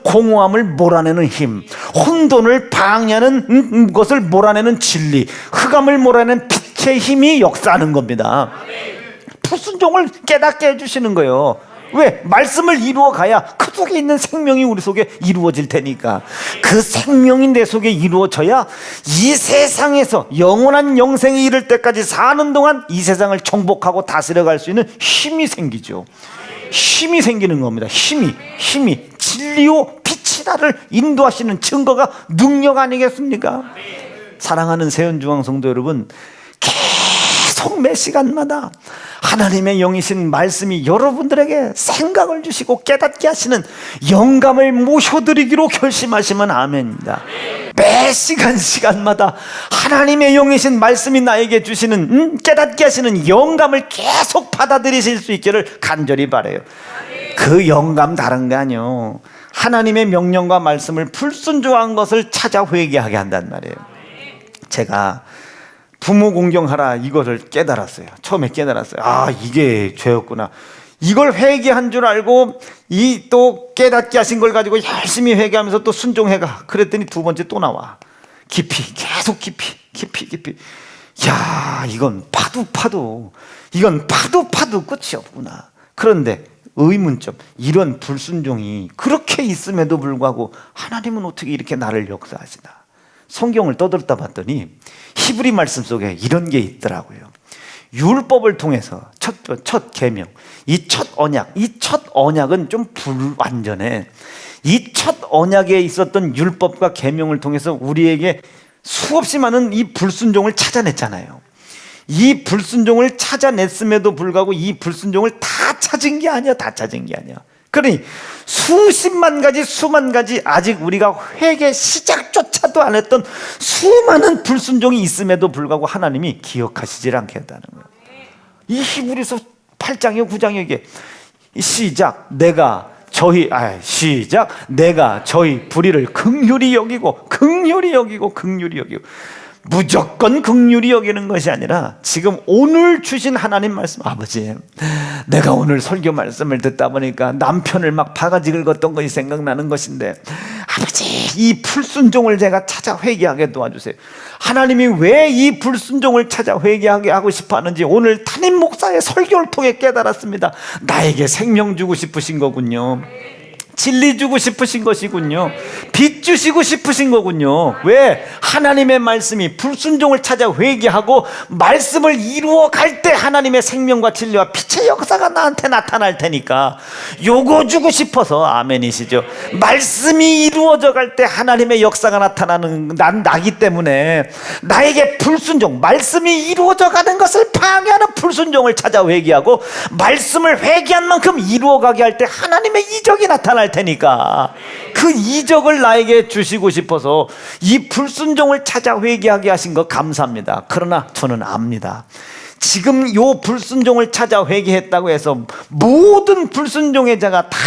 공허함을 몰아내는 힘, 혼돈을 방해하는 것을 몰아내는 진리, 흑암을 몰아내는 빛의 힘이 역사하는 겁니다. 불순종을 깨닫게 해주시는 거예요. 왜? 말씀을 이루어 가야 그 속에 있는 생명이 우리 속에 이루어질 테니까. 그 생명이 내 속에 이루어져야 이 세상에서 영원한 영생에 이를 때까지 사는 동안 이 세상을 정복하고 다스려 갈 수 있는 힘이 생기죠. 힘이 생기는 겁니다. 힘이 진리요 빛이 나를 인도하시는 증거가 능력 아니겠습니까? 사랑하는 세연중앙 성도 여러분, 계속 매 시간마다 하나님의 영이신 말씀이 여러분들에게 생각을 주시고 깨닫게 하시는 영감을 모셔드리기로 결심하시면 아멘입니다. 매 시간마다 하나님의 영이신 말씀이 나에게 주시는 깨닫게 하시는 영감을 계속 받아들이실 수 있기를 간절히 바라요. 그 영감 다른 게 아니요, 하나님의 명령과 말씀을 불순종한 것을 찾아 회개하게 한단 말이에요. 제가 부모 공경하라 이것을 깨달았어요. 처음에 깨달았어요. 아, 이게 죄였구나. 이걸 회개한 줄 알고 이 또 깨닫게 하신 걸 가지고 열심히 회개하면서 또 순종해가. 그랬더니 두 번째 또 나와. 계속 깊이. 야, 이건 파도. 이건 파도 끝이 없구나. 그런데 의문점, 이런 불순종이 그렇게 있음에도 불구하고 하나님은 어떻게 이렇게 나를 역사하시나? 성경을 떠들다 봤더니 히브리 말씀 속에 이런 게 있더라고요. 율법을 통해서 첫 계명, 이 첫 언약, 이 첫 언약은 좀 불완전해. 이 첫 언약에 있었던 율법과 계명을 통해서 우리에게 수없이 많은 이 불순종을 찾아냈잖아요. 이 불순종을 찾아냈음에도 불구하고 이 불순종을 다 찾은 게 아니야. 다 찾은 게 아니야. 그러니 수십만 가지, 수만 가지, 아직 우리가 회개 시작조차도 안 했던 수많은 불순종이 있음에도 불구하고 하나님이 기억하시질 않겠다는 거예요. 이 히브리서 8장에 9장에 이게 시작, 내가 저희 불의를 긍휼히 여기고 무조건 긍휼히 여기는 것이 아니라 지금 오늘 주신 하나님 말씀, 아버지, 내가 오늘 설교 말씀을 듣다 보니까 남편을 막 바가지 긁었던 것이 생각나는 것인데, 아버지, 이 불순종을 제가 찾아 회개하게 도와주세요. 하나님이 왜 이 불순종을 찾아 회개하게 하고 싶어 하는지 오늘 담임 목사의 설교를 통해 깨달았습니다. 나에게 생명 주고 싶으신 거군요. 진리 주고 싶으신 것이군요. 빛 주시고 싶으신 거군요. 왜? 하나님의 말씀이 불순종을 찾아 회개하고 말씀을 이루어 갈 때 하나님의 생명과 진리와 빛의 역사가 나한테 나타날 테니까 요거 주고 싶어서. 아멘이시죠? 말씀이 이루어져 갈 때 하나님의 역사가 나기 때문에 나에게 불순종, 말씀이 이루어져 가는 것을 방해하는 불순종을 찾아 회개하고 말씀을 회개한 만큼 이루어 가게 할 때 하나님의 이적이 나타날 테니까 그 이적을 나에게 주시고 싶어서 이 불순종을 찾아 회개하게 하신 거 감사합니다. 그러나 저는 압니다. 지금 요 불순종을 찾아 회개했다고 해서 모든 불순종의 자가 다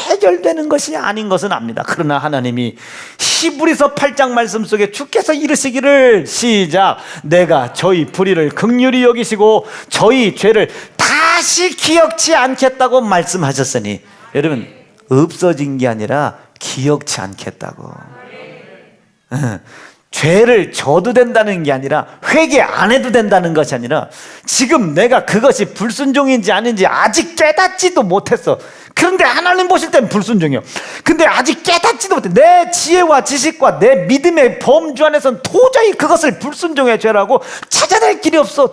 해결되는 것이 아닌 것은 압니다. 그러나 하나님이 히브리서 8장 말씀 속에 주께서 이르시기를, 시작, 내가 저희 불의를 긍휼히 여기시고 저희 죄를 다시 기억지 않겠다고 말씀하셨으니, 여러분, 없어진 게 아니라 기억치 않겠다고. 죄를 져도 된다는 게 아니라 회개 안 해도 된다는 것이 아니라 지금 내가 그것이 불순종인지 아닌지 아직 깨닫지도 못했어. 그런데 하나님 보실 땐 불순종이요. 근데 아직 깨닫지도 못해. 내 지혜와 지식과 내 믿음의 범주 안에서는 도저히 그것을 불순종의 죄라고 찾아낼 길이 없어.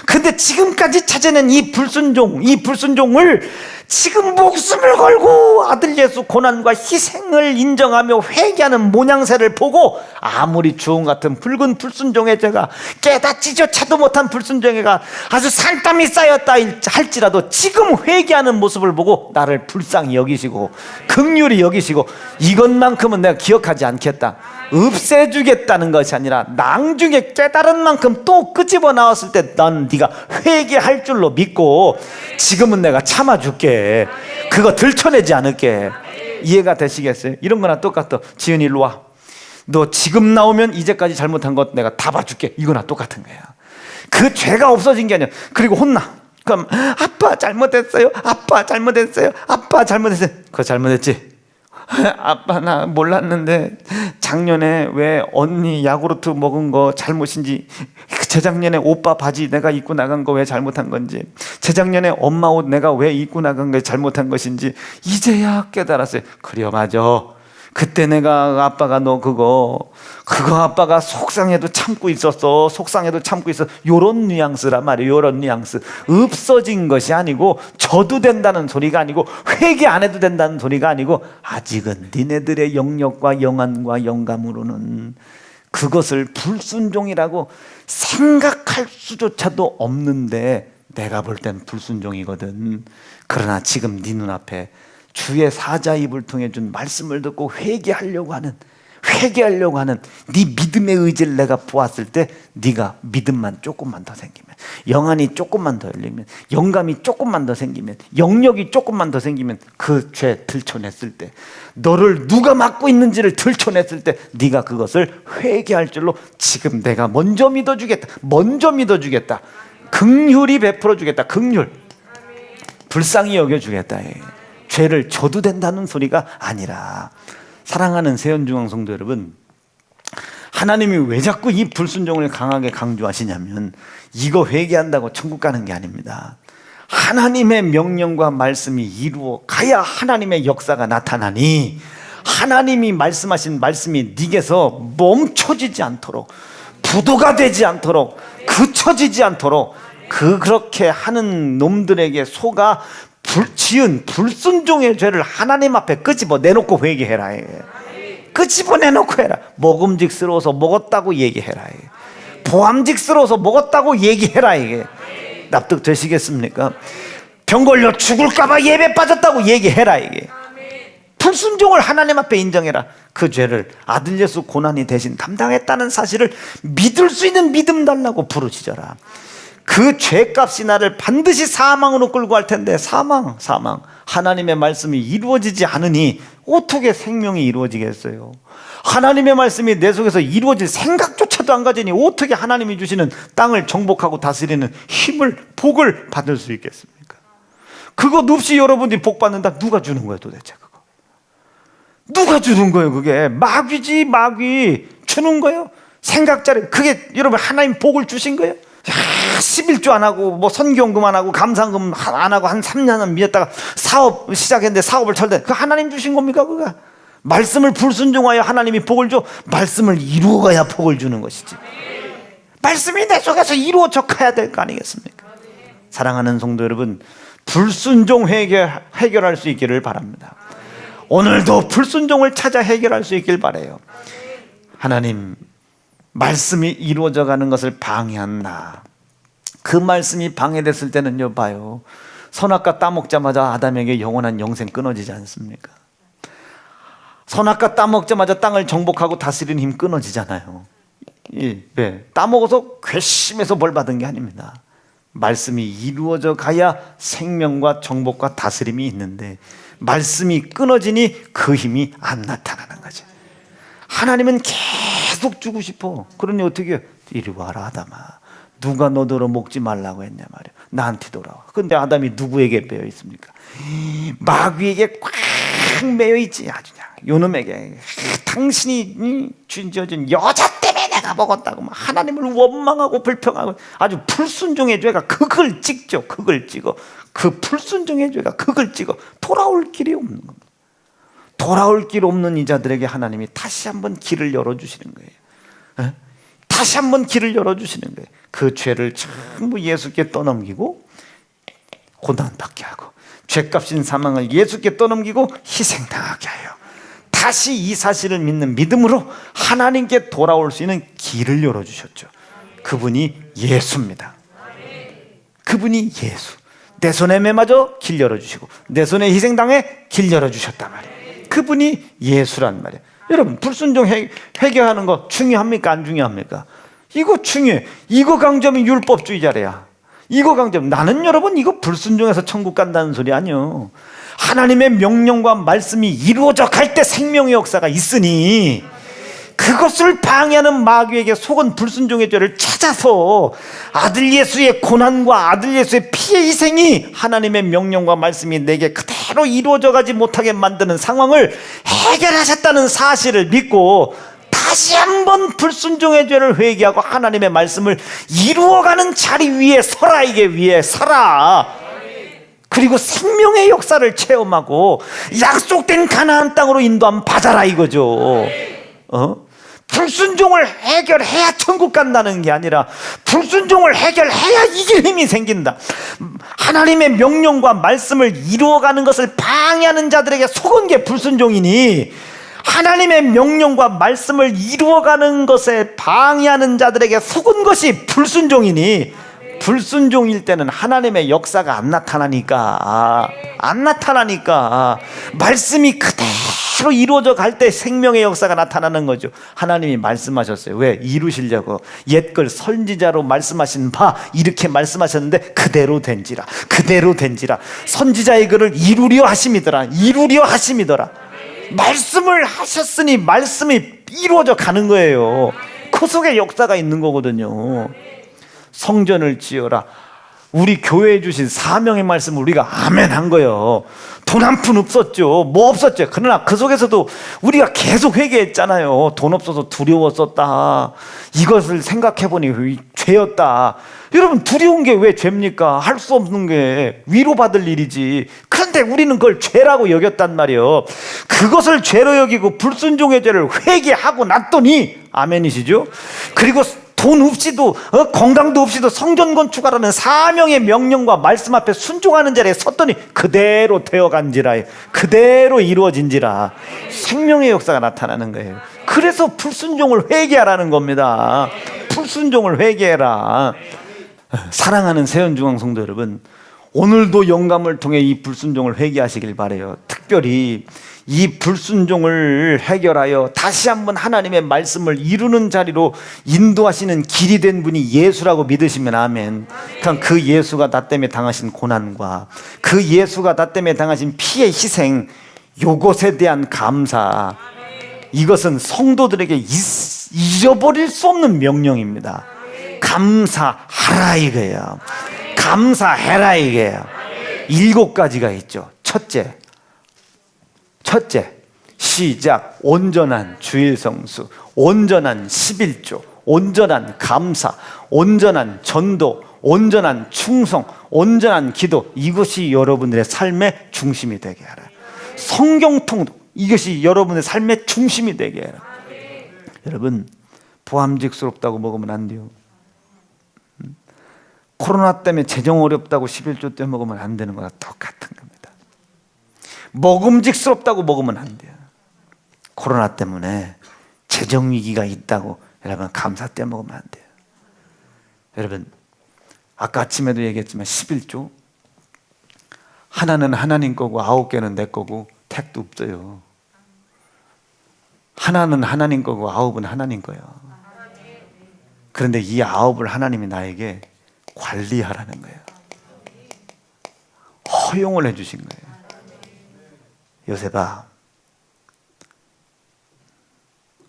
근데 지금까지 찾아낸 이 불순종을 지금 목숨을 걸고 아들 예수 고난과 희생을 인정하며 회개하는 모양새를 보고 아무리 주홍 같은 붉은 불순종의 죄가, 깨닫지조차도 못한 불순종의 죄가 아주 산땀이 쌓였다 할지라도 지금 회개하는 모습을 보고 나를 불쌍히 여기시고 긍휼히 여기시고 이것만큼은 내가 기억하지 않겠다, 없애주겠다는 것이 아니라 낭중에 깨달은 만큼 또 끄집어 나왔을 때 난 네가 회개할 줄로 믿고 지금은 내가 참아줄게, 그거 들춰내지 않을게. 이해가 되시겠어요? 이런 거나 똑같아. 지은이 일로 와. 너 지금 나오면 이제까지 잘못한 것 내가 다 봐줄게. 이거나 똑같은 거야. 그 죄가 없어진 게 아니야. 그리고 혼나. 그럼 아빠 잘못했어요. 그거 잘못했지? 아빠 나 몰랐는데 작년에 왜 언니 야구르트 먹은 거 잘못인지, 재작년에 오빠 바지 내가 입고 나간 거 왜 잘못한 건지, 재작년에 엄마 옷 내가 왜 입고 나간 게 잘못한 것인지 이제야 깨달았어요. 그래, 맞아. 그때 내가 아빠가 너 그거 아빠가 속상해도 참고 있었어. 요런 뉘앙스란 말이에요. 요런 뉘앙스. 없어진 것이 아니고 져도 된다는 소리가 아니고 회개 안 해도 된다는 소리가 아니고 아직은 니네들의 영역과 영안과 영감으로는 그것을 불순종이라고 생각할 수조차도 없는데 내가 볼 땐 불순종이거든. 그러나 지금 네 눈앞에 주의 사자 입을 통해 준 말씀을 듣고 회개하려고 하는 네 믿음의 의지를 내가 보았을 때 네가 믿음만 조금만 더 생기면, 영안이 조금만 더 열리면, 영감이 조금만 더 생기면, 영역이 조금만 더 생기면 그 죄 들춰냈을 때, 너를 누가 맡고 있는지를 들춰냈을 때 네가 그것을 회개할 줄로 지금 내가 먼저 믿어주겠다. 긍휼히 베풀어주겠다. 긍휼. 불쌍히 여겨주겠다. 죄를 져도 된다는 소리가 아니라. 사랑하는 세연중앙 성도 여러분, 하나님이 왜 자꾸 이 불순종을 강하게 강조하시냐면 이거 회개한다고 천국 가는 게 아닙니다. 하나님의 명령과 말씀이 이루어 가야 하나님의 역사가 나타나니, 하나님이 말씀하신 말씀이 네게서 멈춰지지 않도록, 부도가 되지 않도록, 그쳐지지 않도록 그렇게 하는 놈들에게 속아 지은 불순종의 죄를 하나님 앞에 끄집어 내놓고 회개해라. 끄집어 내놓고 해라. 먹음직스러워서 먹었다고 얘기해라. 보암직스러워서 먹었다고 얘기해라. 이게 납득 되시겠습니까? 병 걸려 죽을까봐 예배 빠졌다고 얘기해라. 이게 불순종을 하나님 앞에 인정해라. 그 죄를 아들 예수 고난이 대신 담당했다는 사실을 믿을 수 있는 믿음 달라고 부르짖어라. 그 죄값이 나를 반드시 사망으로 끌고 갈 텐데, 사망. 하나님의 말씀이 이루어지지 않으니 어떻게 생명이 이루어지겠어요? 하나님의 말씀이 내 속에서 이루어질 생각조차도 안 가지니 어떻게 하나님이 주시는 땅을 정복하고 다스리는 힘을, 복을 받을 수 있겠습니까? 그것 없이 여러분들이 복 받는다. 누가 주는 거예요 도대체? 그거 누가 주는 거예요? 그게 마귀지. 마귀 주는 거예요. 생각자리. 그게 여러분 하나님 복을 주신 거예요? 11조 안 하고 뭐 선교금 안 하고 감상금 안 하고 한 3년은 미뤘다가 사업 시작했는데 사업을 철대. 그 하나님 주신 겁니까? 그거 말씀을 불순종하여 하나님이 복을 줘. 말씀을 이루어가야 복을 주는 것이지. 말씀이 내 속에서 이루어져 가야 될 거 아니겠습니까? 사랑하는 성도 여러분, 불순종 해결할 수 있기를 바랍니다. 오늘도 불순종을 찾아 해결할 수 있길 바라요. 하나님, 말씀이 이루어져 가는 것을 방해한다. 그 말씀이 방해됐을 때는요, 봐요, 선악과 따먹자마자 아담에게 영원한 영생 끊어지지 않습니까? 선악과 따먹자마자 땅을 정복하고 다스리는 힘 끊어지잖아요. 네. 따먹어서 괘씸해서 벌 받은 게 아닙니다. 말씀이 이루어져 가야 생명과 정복과 다스림이 있는데, 말씀이 끊어지니 그 힘이 안 나타나는 거죠. 하나님은 계속 주고 싶어. 그러니 어떻게 해요? 이리 와라 아담아, 누가 너더러 먹지 말라고 했냐 말이야. 나한테 돌아와. 근데 아담이 누구에게 매여 있습니까? 마귀에게 꽉 매여 있지. 아주 그냥 요놈에게, 당신이 지어준 여자 때문에 내가 먹었다고 하나님을 원망하고 불평하고 아주 불순종의 죄가 극을 찍죠. 극을 찍어. 그 불순종의 죄가 극을 찍어 돌아올 길이 없는 겁니다. 돌아올 길 없는 이자들에게 하나님이 다시 한번 길을 열어주시는 거예요. 에? 다시 한번 길을 열어주시는 거예요. 그 죄를 전부 예수께 떠넘기고 고난받게 하고, 죄값인 사망을 예수께 떠넘기고 희생당하게 하여 다시 이 사실을 믿는 믿음으로 하나님께 돌아올 수 있는 길을 열어주셨죠. 그분이 예수입니다. 그분이 예수. 내 손에 매맞아 길 열어주시고 내 손에 희생당해 길 열어주셨단 말이에요. 그분이 예수란 말이에요. 여러분, 불순종 해결하는 거 중요합니까? 안 중요합니까? 이거 중요해. 이거 강점이 율법주의자래야. 이거 강점. 나는 여러분 이거 불순종해서 천국 간다는 소리 아니요. 하나님의 명령과 말씀이 이루어져 갈 때 생명의 역사가 있으니 그것을 방해하는 마귀에게 속은 불순종의 죄를 찾아서 아들 예수의 고난과 아들 예수의 피의 희생이 하나님의 명령과 말씀이 내게 그대로 이루어져 가지 못하게 만드는 상황을 해결하셨다는 사실을 믿고 다시 한번 불순종의 죄를 회개하고 하나님의 말씀을 이루어가는 자리 위에 서라. 이게 위에 서라. 그리고 생명의 역사를 체험하고 약속된 가나안 땅으로 인도함 받아라 이거죠. 불순종을 해결해야 천국 간다는 게 아니라 불순종을 해결해야 이길 힘이 생긴다. 하나님의 명령과 말씀을 이루어가는 것을 방해하는 자들에게 속은 게 불순종이니, 하나님의 명령과 말씀을 이루어가는 것에 방해하는 자들에게 속은 것이 불순종이니, 불순종일 때는 하나님의 역사가 안 나타나니까 말씀이 그대로 이루어져 갈 때 생명의 역사가 나타나는 거죠. 하나님이 말씀하셨어요. 왜? 이루시려고. 옛걸 선지자로 말씀하신 바 이렇게 말씀하셨는데 그대로 된지라. 선지자의 글을 이루려 하심이더라. 말씀을 하셨으니 말씀이 이루어져 가는 거예요. 그 속에 역사가 있는 거거든요. 성전을 지어라. 우리 교회에 주신 사명의 말씀을 우리가 아멘한 거예요. 돈 한 푼 없었죠. 뭐 없었죠. 그러나 그 속에서도 우리가 계속 회개했잖아요. 돈 없어서 두려웠었다. 이것을 생각해보니 죄였다. 여러분, 두려운 게 왜 죄입니까? 할 수 없는 게 위로받을 일이지. 그런데 우리는 그걸 죄라고 여겼단 말이에요. 그것을 죄로 여기고 불순종의 죄를 회개하고 났더니 아멘이시죠? 그리고 돈 없이도 건강도 없이도 성전 건축하라는 사명의 명령과 말씀 앞에 순종하는 자리에 섰더니 그대로 되어간지라, 그대로 이루어진지라. 생명의 역사가 나타나는 거예요. 그래서 불순종을 회개하라는 겁니다. 불순종을 회개해라. 사랑하는 세연중앙 성도 여러분, 오늘도 영감을 통해 이 불순종을 회개하시길 바라요. 특별히 이 불순종을 해결하여 다시 한번 하나님의 말씀을 이루는 자리로 인도하시는 길이 된 분이 예수라고 믿으시면 아멘. 그 예수가 나 때문에 당하신 고난과 그 예수가 나 때문에 당하신 피의 희생, 이것에 대한 감사, 이것은 성도들에게 잊어버릴 수 없는 명령입니다. 감사하라 이거예요. 감사해라 이게요. 7가지가 있죠. 첫째, 시작. 온전한 주일 성수, 온전한 11조, 온전한 감사, 온전한 전도, 온전한 충성, 온전한 기도. 이것이 여러분들의 삶의 중심이 되게 하라. 성경 통독, 이것이 여러분의 삶의 중심이 되게 해라. 여러분, 부함직스럽다고 먹으면 안 돼요. 코로나 때문에 재정 어렵다고 11조 때 먹으면 안 되는 거랑 똑같은 겁니다. 먹음직스럽다고 먹으면 안 돼요. 코로나 때문에 재정 위기가 있다고 여러분 감사 때 먹으면 안 돼요. 여러분, 아까 아침에도 얘기했지만 11조 하나는 하나님 거고 9개는 내 거고 택도 없어요. 하나는 하나님 거고 9은 하나님 거예요. 그런데 이 9을 하나님이 나에게 관리하라는 거예요. 허용을 해주신 거예요. 요셉아,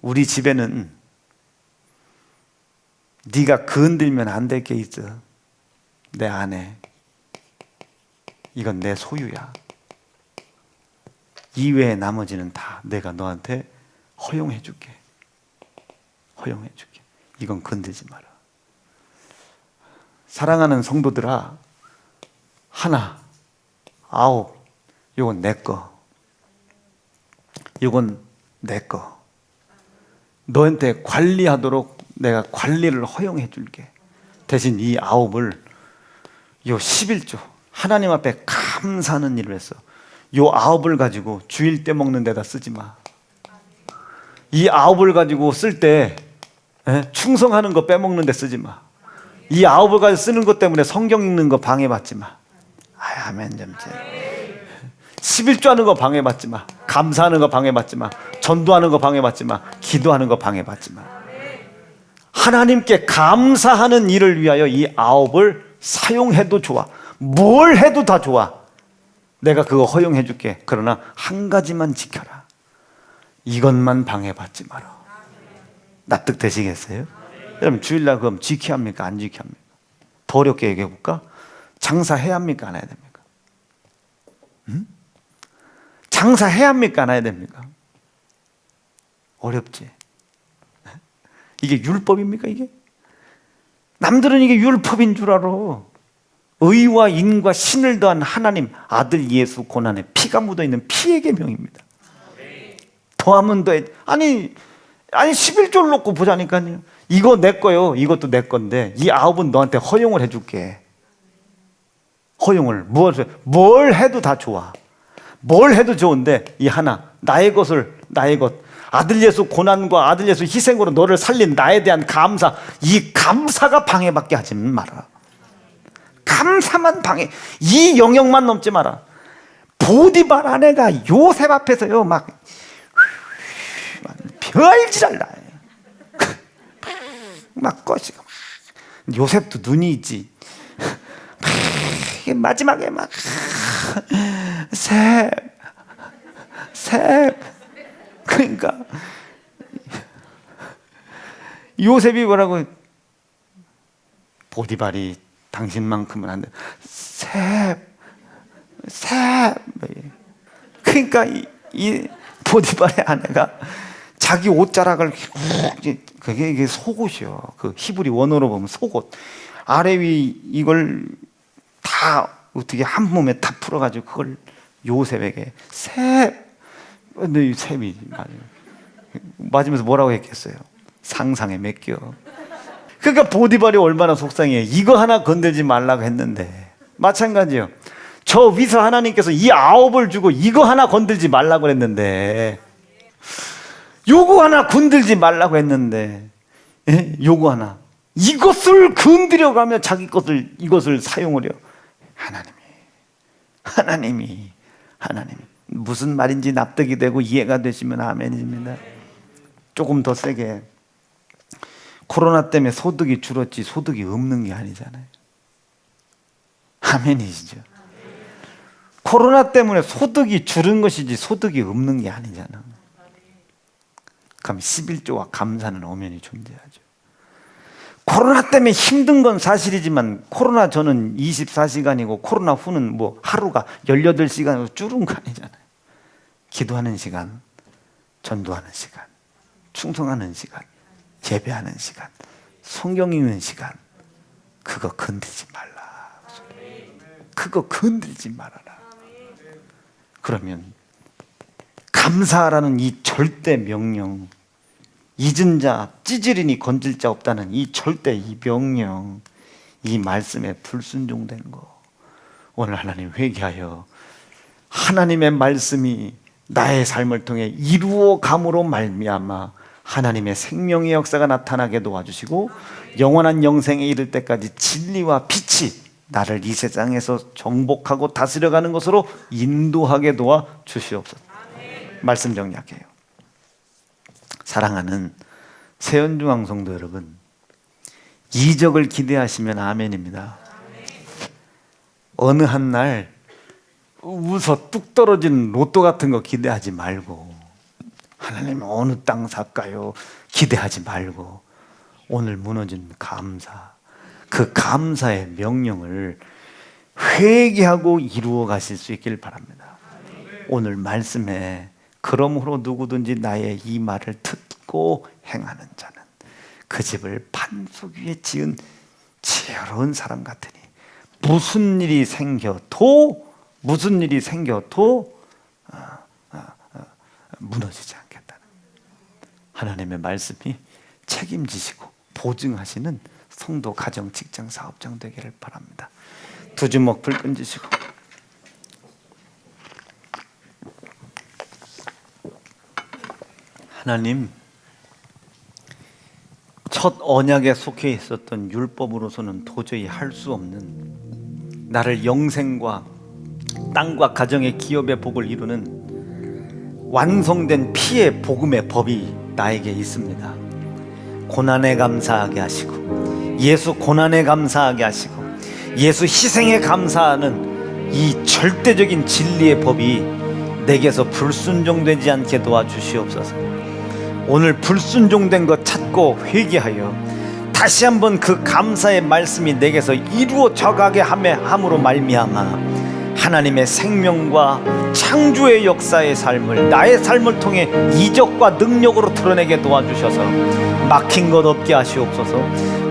우리 집에는 네가 건들면 안 될 게 있어. 내 아내, 이건 내 소유야. 이외의 나머지는 다 내가 너한테 허용해 줄게. 허용해 줄게. 이건 건들지 마라. 사랑하는 성도들아, 하나, 9, 이건 내 거. 이건 내 거. 너한테 관리하도록 내가 관리를 허용해 줄게. 대신 이 9을, 요 11조, 하나님 앞에 감사하는 일을 했어. 요 9을 가지고 주일 때 먹는 데다 쓰지 마. 이 9을 가지고 쓸 때 충성하는 거 빼먹는 데 쓰지 마. 이 9을 가지고 쓰는 것 때문에 성경 읽는 거 방해받지 마. 아멘 좀. 11조 하는 거 방해받지 마. 감사하는 거 방해받지 마. 전도하는 거 방해받지 마. 기도하는 거 방해받지 마. 하나님께 감사하는 일을 위하여 이 9을 사용해도 좋아. 뭘 해도 다 좋아. 내가 그거 허용해 줄게. 그러나 한 가지만 지켜라. 이것만 방해받지 마라. 납득되시겠어요? 여러분, 주일날 그럼 지켜야 합니까? 안 지켜야 합니까? 더 어렵게 얘기해 볼까? 장사해야 합니까? 안 해야 됩니까? 장사해야 합니까? 안 해야 됩니까? 어렵지. 이게 율법입니까? 이게? 남들은 이게 율법인 줄 알아. 의와 인과 신을 더한 하나님 아들 예수 고난에 피가 묻어있는 피의 계명입니다. 더하면 더해. 아니 11조를 놓고 보자니까요. 이거 내 거요. 이것도 내 건데 이 9은 너한테 허용을 해줄게. 허용을. 뭘 해도 다 좋아. 뭘 해도 좋은데 이 하나, 나의 것을, 나의 것, 아들 예수 고난과 아들 예수 희생으로 너를 살린 나에 대한 감사, 이 감사가 방해받게 하지 마라. 감사만 방해, 이 영역만 넘지 마라. 보디발 아내가 요셉 앞에서요 막 별지랄 나. 막 꺼지고 요셉도 눈이 있지. 마지막에 막 셉 그러니까 요셉이 뭐라고, 보디발이 당신만큼은 안 돼. 셉. 그러니까 이 보디발의 아내가 자기 옷자락을 그게 이게 속옷이요. 그 히브리 원어로 보면 속옷. 아래 위 이걸 다 어떻게 한 몸에 다 풀어가지고 그걸 요셉에게 근데 이 셉이 맞으면서 뭐라고 했겠어요? 상상에 맡겨. 그러니까 보디발이 얼마나 속상해. 이거 하나 건들지 말라고 했는데 마찬가지요. 저 위서 하나님께서 이 9을 주고 이거 하나 건들지 말라고 했는데 요거 하나 건들지 말라고 했는데 요거 하나 이것을 건드려 가며 자기 것을 이것을 사용하려 하나님이 무슨 말인지 납득이 되고 이해가 되시면 아멘입니다. 조금 더 세게 코로나 때문에 소득이 줄었지 소득이 없는 게 아니잖아요. 아멘이시죠? 코로나 때문에 소득이 줄은 것이지 소득이 없는 게 아니잖아. 그럼 11조와 감사는 엄연히 존재하죠. 코로나 때문에 힘든 건 사실이지만 코로나 전은 24시간이고 코로나 후는 뭐 하루가 18시간으로 줄은 거 아니잖아요. 기도하는 시간, 전도하는 시간, 충성하는 시간, 예배하는 시간, 성경 읽는 시간, 그거 건들지 말라. 그거 건들지 말아라. 그러면 감사하라는 이 절대 명령, 잊은 자, 찌질이니 건질 자 없다는 이 절대 이 명령, 이 말씀에 불순종된 거, 오늘 하나님 회개하여 하나님의 말씀이 나의 삶을 통해 이루어 감으로 말미암아 하나님의 생명의 역사가 나타나게 도와주시고 영원한 영생에 이를 때까지 진리와 빛이 나를 이 세상에서 정복하고 다스려가는 것으로 인도하게 도와 주시옵소서. 말씀 정리할게요. 사랑하는 세연중앙 성도 여러분, 이적을 기대하시면 아멘입니다. 어느 한 날 웃어 뚝 떨어진 로또 같은 거 기대하지 말고, 하나님 어느 땅 살까요? 기대하지 말고 오늘 무너진 감사, 그 감사의 명령을 회개하고 이루어 가실 수 있길 바랍니다. 오늘 말씀에 그러므로 누구든지 나의 이 말을 듣고 행하는 자는 그 집을 반석 위에 지은 지혜로운 사람 같으니 무슨 일이 생겨도 무너지지 않겠다는 하나님의 말씀이 책임지시고 보증하시는 성도, 가정, 직장, 사업장 되기를 바랍니다. 두 주먹 불끈 쥐시고 하나님, 첫 언약에 속해 있었던 율법으로서는 도저히 할 수 없는 나를 영생과 땅과 가정의 기업의 복을 이루는 완성된 피의 복음의 법이 나에게 있습니다. 고난에 감사하게 하시고 예수 고난에 감사하게 하시고 예수 희생에 감사하는 이 절대적인 진리의 법이 내게서 불순종되지 않게 도와주시옵소서. 오늘 불순종된 것 찾고 회개하여 다시 한번 그 감사의 말씀이 내게서 이루어져 가게 함으로 말미암아 하나님의 생명과 창조의 역사의 삶을 나의 삶을 통해 이적과 능력으로 드러내게 도와주셔서 막힌 것 없게 하시옵소서,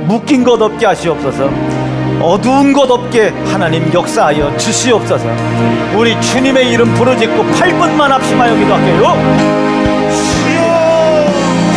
묶인 것 없게 하시옵소서, 어두운 것 없게 하나님 역사하여 주시옵소서. 우리 주님의 이름 부르짖고 8분만 합심하여 기도할게요.